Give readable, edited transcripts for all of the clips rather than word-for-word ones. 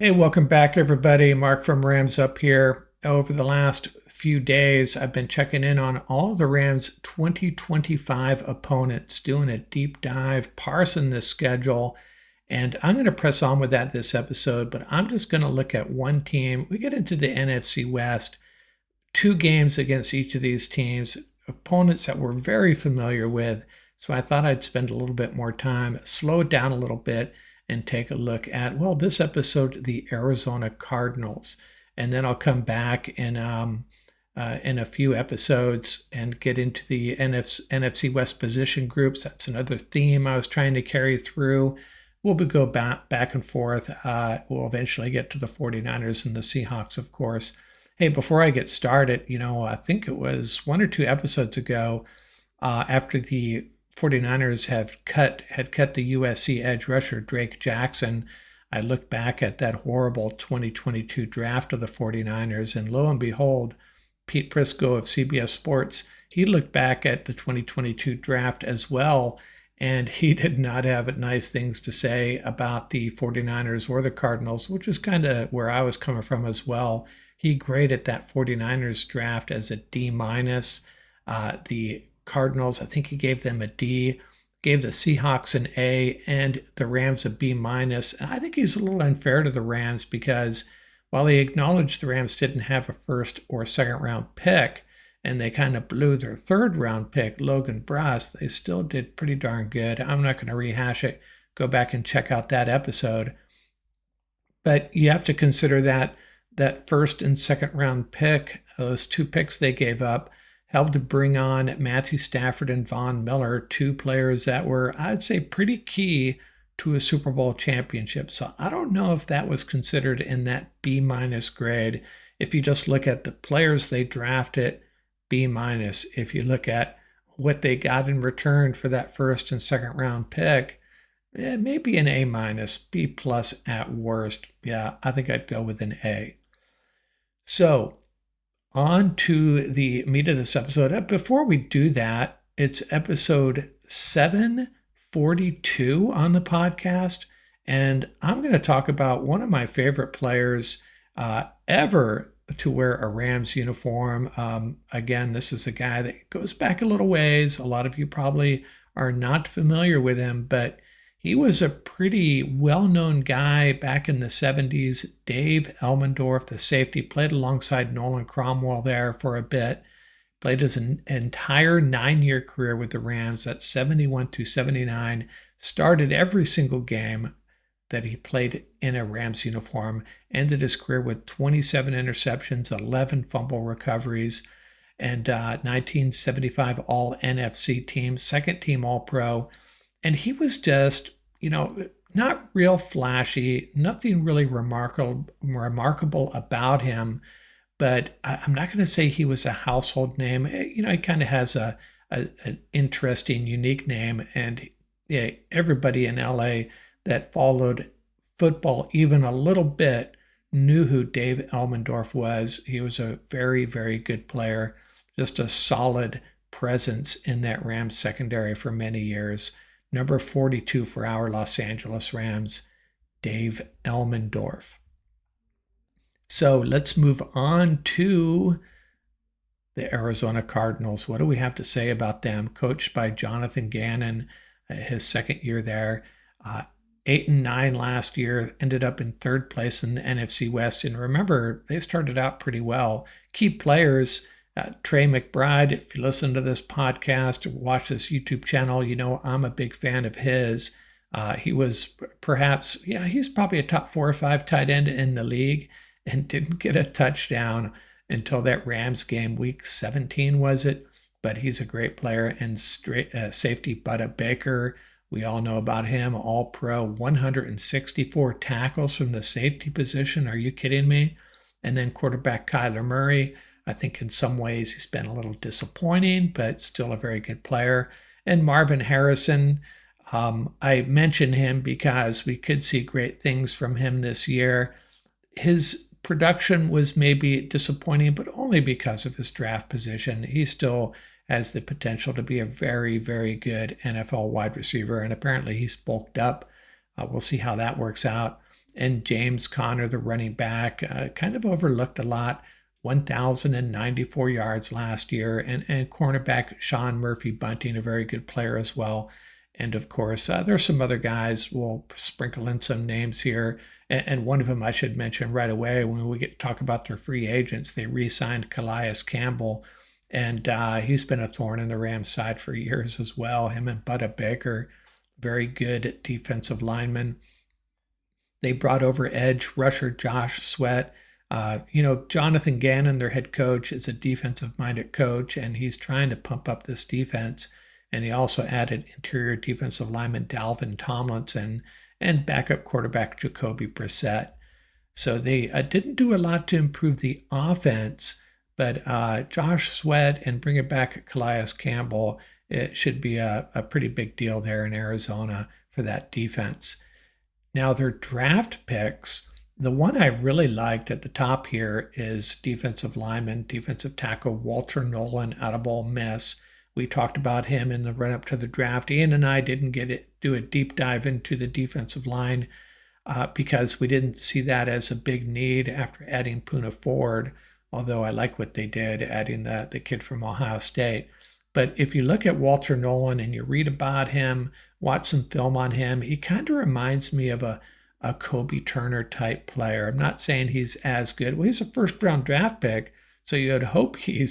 Hey, welcome back, everybody. Mark from Rams up here. Over the last few days, I've been checking in on all the Rams 2025 opponents, doing a deep dive, parsing the schedule, and I'm going to press on with that this episode, but I'm just going to look at one team. We get into the NFC West, two games against each of these teams, opponents that we're very familiar with. So I thought I'd spend a little bit more time, slow it down a little bit, and take a look at, well, this episode, the Arizona Cardinals. And then I'll come back in a few episodes and get into the NFC West position groups. That's another theme I was trying to carry through. We'll go back and forth. We'll eventually get to the 49ers and the Seahawks, of course. Hey, before I get started, I think it was one or two episodes ago, after the 49ers had cut the USC edge rusher Drake Jackson, I looked back at that horrible 2022 draft of the 49ers, and lo and behold, Pete Prisco of CBS Sports, he looked back at the 2022 draft as well, and he did not have nice things to say about the 49ers or the Cardinals, which is kind of where I was coming from as well. He graded that 49ers draft as a D minus. The Cardinals, I think he gave them a D, gave the Seahawks an A, and the Rams a B minus. I think he's a little unfair to the Rams because while he acknowledged the Rams didn't have a first or second round pick, and they kind of blew their third round pick, Logan Bruss, they still did pretty darn good. I'm not going to rehash it. Go back and check out that episode. But you have to consider that first and second round pick, those two picks they gave up, helped to bring on Matthew Stafford and Von Miller, two players that were, I'd say, pretty key to a Super Bowl championship. So I don't know if that was considered in that B minus grade. If you just look at the players they drafted, B minus. If you look at what they got in return for that first and second round pick, maybe an A minus, B plus at worst. Yeah, I think I'd go with an A. So on to the meat of this episode. Before we do that, it's episode 742 on the podcast, and I'm going to talk about one of my favorite players ever to wear a Rams uniform. Again, this is a guy that goes back a little ways. A lot of you probably are not familiar with him, but he was a pretty well-known guy back in the 70s. Dave Elundorf, the safety, played alongside Nolan Cromwell there for a bit. Played his entire 9-year career with the Rams, that's 71 through 79. Started every single game that he played in a Rams uniform. Ended his career with 27 interceptions, 11 fumble recoveries, and 1975 All-NFC team, second team All-Pro. And he was just, not real flashy, nothing really remarkable about him. But I'm not going to say he was a household name. He kind of has an interesting, unique name. And everybody in LA that followed football even a little bit knew who Dave Elundorf was. He was a very, very good player, just a solid presence in that Rams secondary for many years. Number 42 for our Los Angeles Rams, Dave Elundorf. So let's move on to the Arizona Cardinals. What do we have to say about them? Coached by Jonathan Gannon, his second year there. 8-9 last year, ended up in third place in the NFC West. And remember, they started out pretty well. Key players, Trey McBride, if you listen to this podcast or watch this YouTube channel, I'm a big fan of his. He was he's probably a top 4 or 5 tight end in the league and didn't get a touchdown until that Rams game, week 17, was it? But he's a great player. And safety Budda Baker, we all know about him, All-Pro, 164 tackles from the safety position. Are you kidding me? And then quarterback Kyler Murray, I think in some ways he's been a little disappointing, but still a very good player. And Marvin Harrison, I mention him because we could see great things from him this year. His production was maybe disappointing, but only because of his draft position. He still has the potential to be a very, very good NFL wide receiver, and apparently he's bulked up. We'll see how that works out. And James Conner, the running back, kind of overlooked a lot. 1,094 yards last year, and cornerback Sean Murphy Bunting, a very good player as well. And of course, there's some other guys. We'll sprinkle in some names here. And one of them I should mention right away when we get to talk about their free agents. They re signed Calais Campbell, and he's been a thorn in the Rams' side for years as well. Him and Budda Baker, very good defensive linemen. They brought over edge rusher Josh Sweat. Jonathan Gannon, their head coach, is a defensive minded coach, and he's trying to pump up this defense. And he also added interior defensive lineman Dalvin Tomlinson and backup quarterback Jacoby Brissett. So they didn't do a lot to improve the offense, but Josh Sweat and bringing back Calais Campbell, it should be a pretty big deal there in Arizona for that defense. Now, their draft picks, the one I really liked at the top here is defensive lineman, defensive tackle Walter Nolan out of Ole Miss. We talked about him in the run up to the draft. Ian and I didn't do a deep dive into the defensive line because we didn't see that as a big need after adding Poona Ford, although I like what they did, adding the kid from Ohio State. But if you look at Walter Nolan and you read about him, watch some film on him, he kind of reminds me of a Kobe Turner type player. I'm not saying he's as good. Well, he's a first round draft pick, so you'd hope he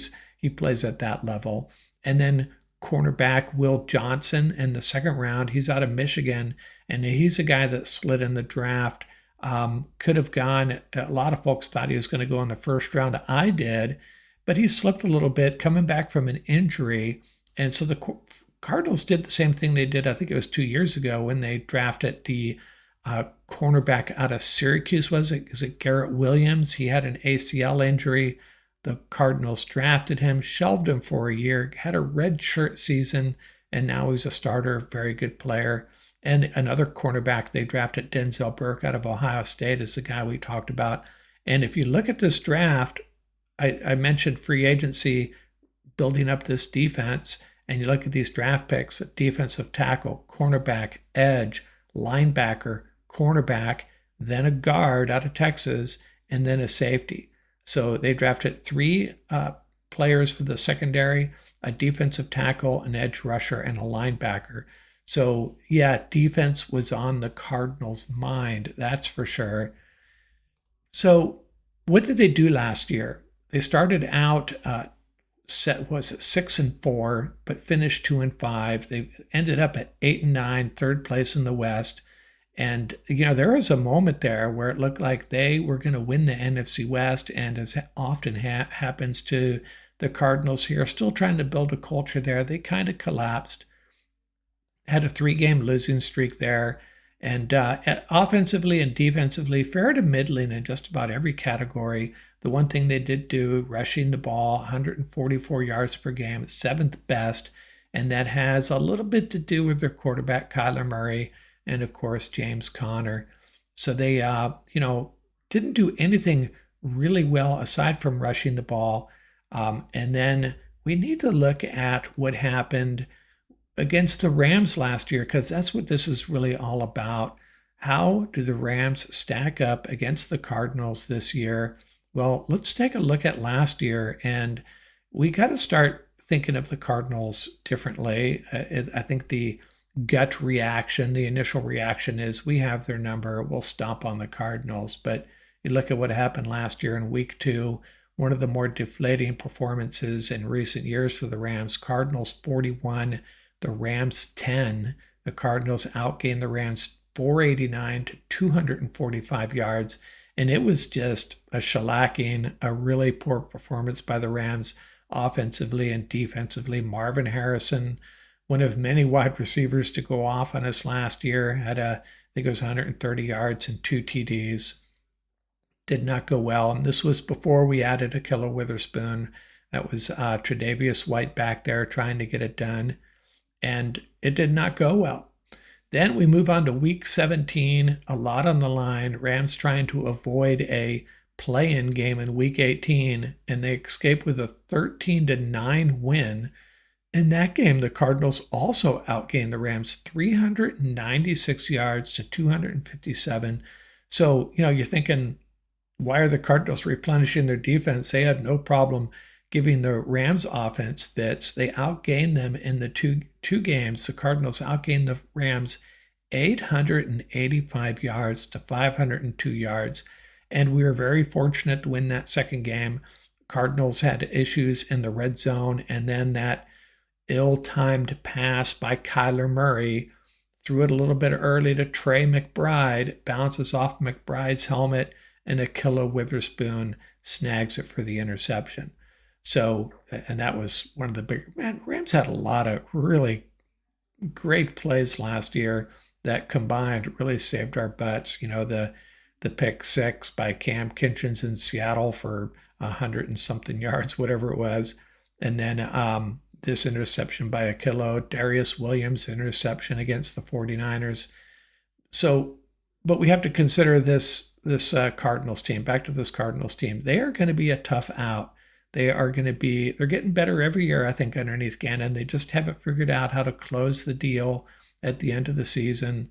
plays at that level. And then cornerback Will Johnson in the second round. He's out of Michigan, and he's a guy that slid in the draft. Could have gone, a lot of folks thought he was going to go in the first round. I did, but he slipped a little bit coming back from an injury. And so the Cardinals did the same thing they did, I think it was 2 years ago, when they drafted the cornerback out of Syracuse. Was it Garrett Williams? He had an ACL injury. The Cardinals drafted him, shelved him for a year, had a red shirt season, and now he's a starter, very good player. And another cornerback they drafted, Denzel Burke out of Ohio State, is the guy we talked about. And if you look at this draft, I mentioned free agency building up this defense, and you look at these draft picks: defensive tackle, cornerback, edge, linebacker, cornerback, then a guard out of Texas, and then a safety. So they drafted 3 players for the secondary, a defensive tackle, an edge rusher, and a linebacker. So yeah, defense was on the Cardinals' mind, that's for sure. So what did they do last year? They started out 6-4, but finished 2-5. They ended up at 8-9, third place in the West. And, there was a moment there where it looked like they were going to win the NFC West. And as often happens to the Cardinals here, still trying to build a culture there, they kind of collapsed. Had a 3-game losing streak there. And offensively and defensively, fair to middling in just about every category. The one thing they did do, rushing the ball, 144 yards per game, 7th best. And that has a little bit to do with their quarterback, Kyler Murray, and of course, James Conner. So they, didn't do anything really well aside from rushing the ball. And then we need to look at what happened against the Rams last year, because that's what this is really all about. How do the Rams stack up against the Cardinals this year? Well, let's take a look at last year, and we got to start thinking of the Cardinals differently. I think the gut reaction, the initial reaction is we have their number, we'll stomp on the Cardinals. But you look at what happened last year in week 2, one of the more deflating performances in recent years for the Rams. Cardinals 41, the Rams 10. The Cardinals outgained the Rams 489 to 245 yards. And it was just a shellacking, a really poor performance by the Rams offensively and defensively. Marvin Harrison, one of many wide receivers to go off on us last year, had I think it was 130 yards and 2 TDs. Did not go well. And this was before we added Ahkello Witherspoon. That was Tre'Davious White back there trying to get it done. And it did not go well. Then we move on to week 17, a lot on the line. Rams trying to avoid a play-in game in week 18, and they escape with a 13-9 win. In that game, the Cardinals also outgained the Rams 396 yards to 257. So, you're thinking, why are the Cardinals replenishing their defense? They had no problem giving the Rams offense fits. They outgained them in the two games. The Cardinals outgained the Rams 885 yards to 502 yards. And we were very fortunate to win that second game. Cardinals had issues in the red zone, and then that ill-timed pass by Kyler Murray threw it a little bit early to Trey McBride, bounces off McBride's helmet, and Akilla Witherspoon snags it for the interception. So, and that was one of the big, man, Rams had a lot of really great plays last year that combined really saved our butts. The pick six by Cam Kinchens in Seattle for 100 and something yards, whatever it was. And then this interception by Akilla, Darius Williams interception against the 49ers. So, but we have to consider this Cardinals team. Back to this Cardinals team. They are going to be a tough out. They're getting better every year, I think, underneath Gannon. They just haven't figured out how to close the deal at the end of the season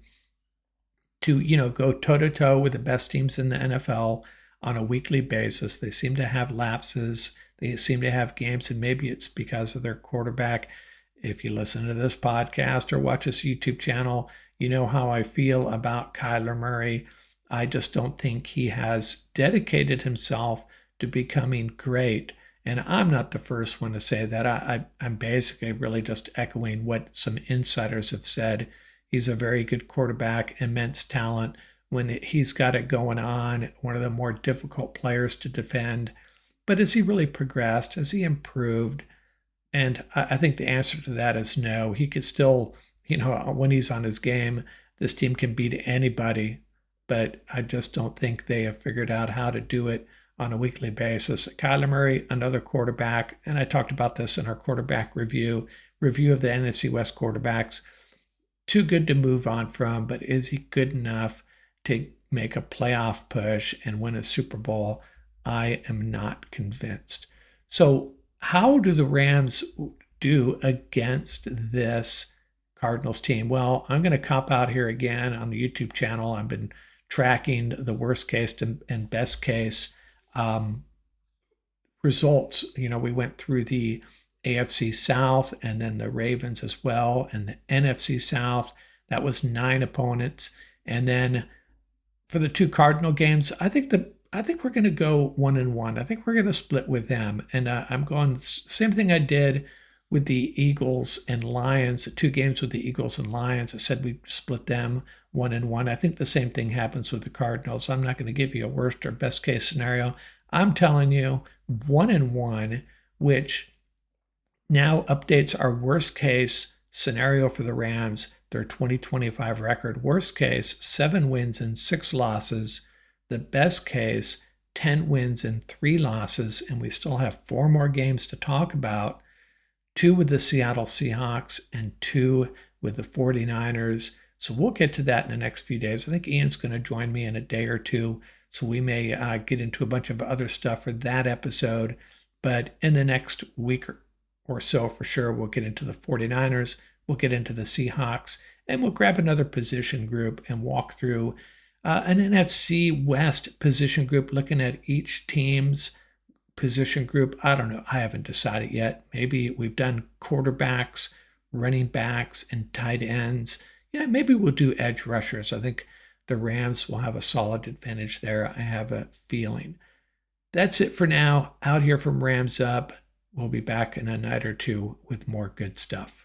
to, go toe-to-toe with the best teams in the NFL on a weekly basis. They seem to have lapses. They seem to have games, and maybe it's because of their quarterback. If you listen to this podcast or watch this YouTube channel, you know how I feel about Kyler Murray. I just don't think he has dedicated himself to becoming great. And I'm not the first one to say that. I'm basically really just echoing what some insiders have said. He's a very good quarterback, immense talent. When he's got it going on, one of the more difficult players to defend. But has he really progressed? Has he improved? And I think the answer to that is no. He could still, when he's on his game, this team can beat anybody. But I just don't think they have figured out how to do it on a weekly basis. Kyler Murray, another quarterback, and I talked about this in our quarterback review of the NFC West quarterbacks. Too good to move on from, but is he good enough to make a playoff push and win a Super Bowl? I am not convinced. So how do the Rams do against this Cardinals team? Well, I'm going to cop out here again on the YouTube channel. I've been tracking the worst case and best case results. We went through the AFC South and then the Ravens as well, and the NFC South. That was 9 opponents. And then for the 2 Cardinal games, I think we're going to go 1-1. I think we're going to split with them. And I'm going same thing I did with the Eagles and Lions, the 2 games with the Eagles and Lions. I said we split them 1-1. I think the same thing happens with the Cardinals. I'm not going to give you a worst or best case scenario. I'm telling you 1-1, which now updates our worst case scenario for the Rams, their 2025 record. Worst case, 7 wins and 6 losses. The best case, 10 wins and 3 losses. And we still have 4 more games to talk about. 2 with the Seattle Seahawks and 2 with the 49ers. So we'll get to that in the next few days. I think Ian's going to join me in a day or two. So we may get into a bunch of other stuff for that episode. But in the next week or so, for sure, we'll get into the 49ers. We'll get into the Seahawks. And we'll grab another position group and walk through an NFC West position group, looking at each team's position group. I don't know. I haven't decided yet. Maybe we've done quarterbacks, running backs, and tight ends. Yeah, maybe we'll do edge rushers. I think the Rams will have a solid advantage there. I have a feeling. That's it for now. Out here from Rams Up. We'll be back in a night or two with more good stuff.